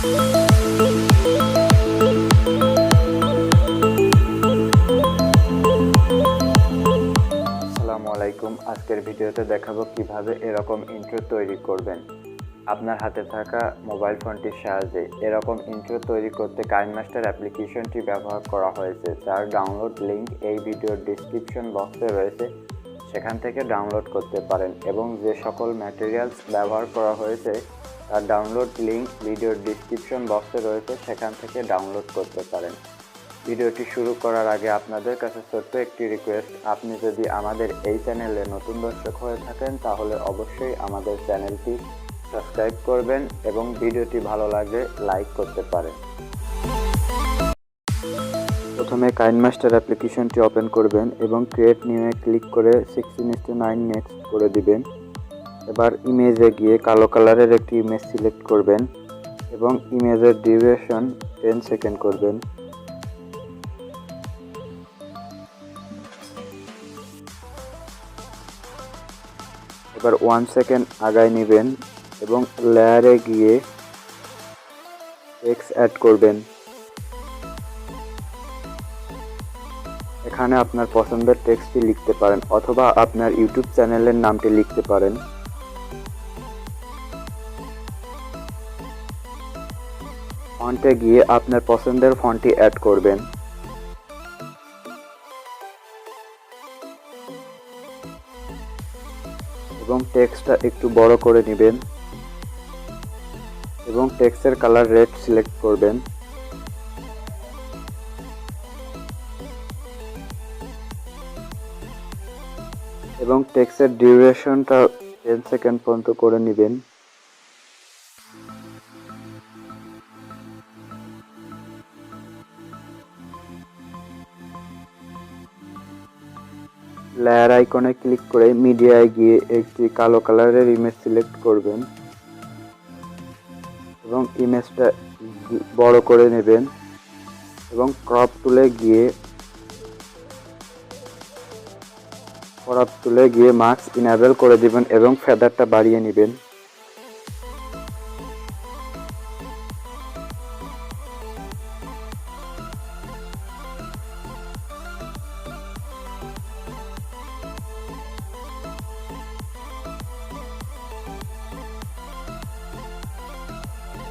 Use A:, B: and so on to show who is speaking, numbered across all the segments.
A: আসসালামু আলাইকুম। আজকের ভিডিওতে দেখাবো কিভাবে এরকম ইন্ট্রো তৈরি করবেন আপনার হাতে থাকা মোবাইল ফোনটির সাহায্যে। এরকম ইন্ট্রো তৈরি করতে কাইনমাস্টার অ্যাপ্লিকেশনটি ব্যবহার করা হয়েছে, যার ডাউনলোড লিঙ্ক এই ভিডিওর ডিসক্রিপশন বক্সে রয়েছে, সেখান থেকে ডাউনলোড করতে পারেন। এবং যে সকল ম্যাটেরিয়ালস ব্যবহার করা হয়েছে তার ডাউনলোড লিঙ্ক ভিডিওর ডিসক্রিপশন বক্সে রয়েছে, সেখান থেকে ডাউনলোড করতে পারেন। ভিডিওটি শুরু করার আগে আপনাদের কাছে ছোট্ট একটি রিকোয়েস্ট, আপনি যদি আমাদের এই চ্যানেলে নতুন দর্শক হয়ে থাকেন তাহলে অবশ্যই আমাদের চ্যানেলটি সাবস্ক্রাইব করবেন এবং ভিডিওটি ভালো লাগলে লাইক করতে পারেন। প্রথমে কাইনমাস্টার অ্যাপ্লিকেশনটি ওপেন করবেন এবং ক্রিয়েট নিউয়ে ক্লিক করে 16:9 নেক্সট করে দিবেন। এবার ইমেজে গিয়ে কালো কালারের একটি ইমেজ সিলেক্ট করবেন এবং ইমেজের ডিউরেশন 10 সেকেন্ড করবেন। এবার 1 সেকেন্ড আগায় নেবেন এবং লেয়ারে গিয়ে টেক্সট অ্যাড করবেন। এখানে আপনার পছন্দের টেক্সটটি লিখতে পারেন অথবা আপনার ইউটিউব চ্যানেলের নামটি লিখতে পারেন। ফন্টে গিয়ে আপনার পছন্দের ফন্টটি অ্যাড করবেন এবং টেক্সটটা একটু বড় করে নেবেন এবং টেক্সটের কালার রেড সিলেক্ট করবেন। এবং টেক্সটের ডিউরেশনটা 10 সেকেন্ড পর্যন্ত করে নেবেন। লেয়ার আইকনে ক্লিক করে মিডিয়ায় গিয়ে একটি কালো কালারের ইমেজ সিলেক্ট করবেন এবং ইমেজটা বড় করে নেবেন এবং ক্রপ টুলে গিয়ে মাস্ক ইনেবল করে দিবেন এবং ফেদারটা বাড়িয়ে নেবেন।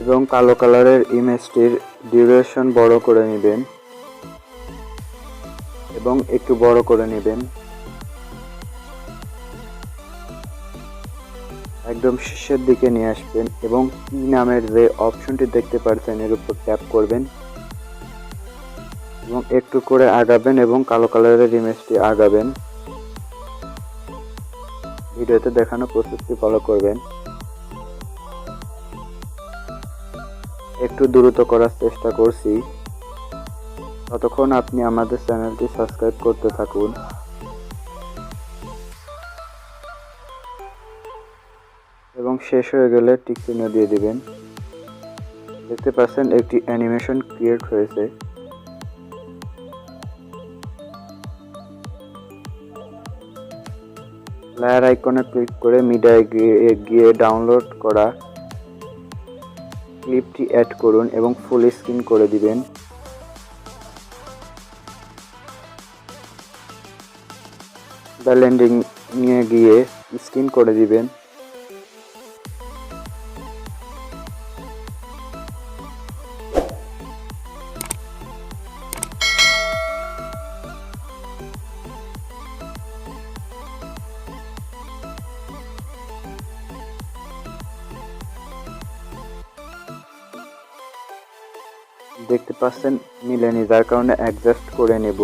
A: এবং কালো কালারের ইমেজটির ডিউরেশন বড় করে নেবেন এবং একটু বড় করে নেবেন। একদম শেষের দিকে নিয়ে আসবেন এবং কি নামের যে অপশনটি দেখতে পাচ্ছেন এর উপর ট্যাপ করবেন এবং একটু করে আগাবেন এবং কালো কালারের ইমেজটি আগাবেন। ভিডিওতে দেখানো প্রসেসটি ফলো করবেন। একটু দ্রুত করার চেষ্টা করছি, ততক্ষণ আপনি আমাদের চ্যানেলটি সাবস্ক্রাইব করতে থাকুন। এবং শেষ হয়ে গেলে টিক চিহ্ন দিয়ে দিবেন। দেখতে পাচ্ছেন একটি অ্যানিমেশন ক্রিয়েট হয়েছে। লেয়ার আইকনে ক্লিক করে মিডিয়ায় গিয়ে ডাউনলোড করা ক্লিপটি অ্যাড করুন এবং ফুল স্ক্রিন করে দিবেন। ব্লেন্ডিং নিয়ে গিয়ে স্ক্রিন করে দিবেন। দেখতে পাচ্ছেন মিলেনি, যার কারণে অ্যাডজাস্ট করে নেব।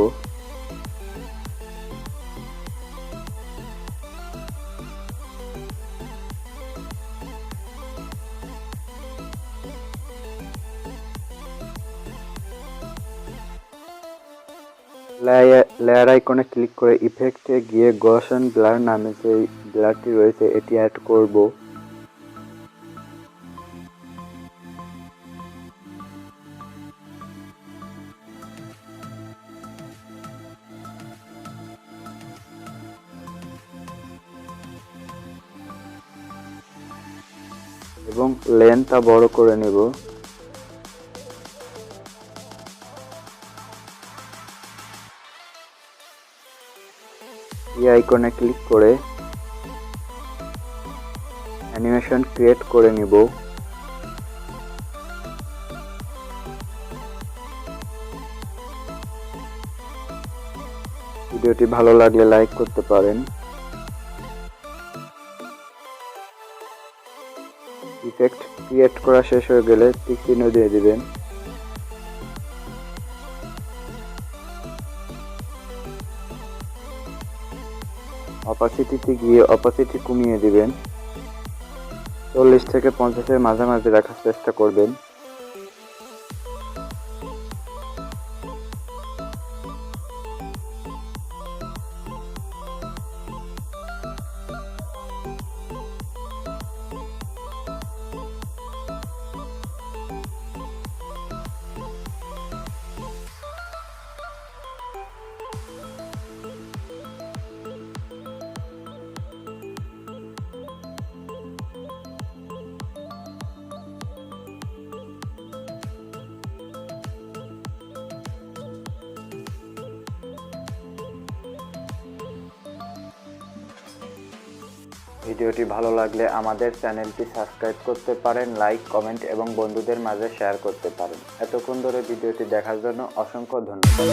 A: লেয়ার আইকনে ক্লিক করে ইফেক্টে গিয়ে গসন ব্লার নামে যে ব্লারটি রয়েছে এটি অ্যাড করব। এবং লেন্থটা বড় করে নেব। এই আইকনে ক্লিক করে অ্যানিমেশন ক্রিয়েট করে নিব। ভিডিওটি ভালো লাগলে লাইক করতে পারেন। ইফেক্ট ক্রিয়েট করা শেষ হয়ে গেলে টিক চিহ্ন দিয়ে দিবেন। অপাসিটিতে গিয়ে অপাসিটি কমিয়ে দিবেন। 40 থেকে 50-এর মাঝামাঝি রাখার চেষ্টা করবেন। ভিডিওটি ভালো লাগলে আমাদের চ্যানেলটি সাবস্ক্রাইব করতে পারেন, লাইক, কমেন্ট এবং বন্ধুদের মাঝে শেয়ার করতে পারেন। এতক্ষণ ধরে ভিডিওটি দেখার জন্য অসংখ্য ধন্যবাদ।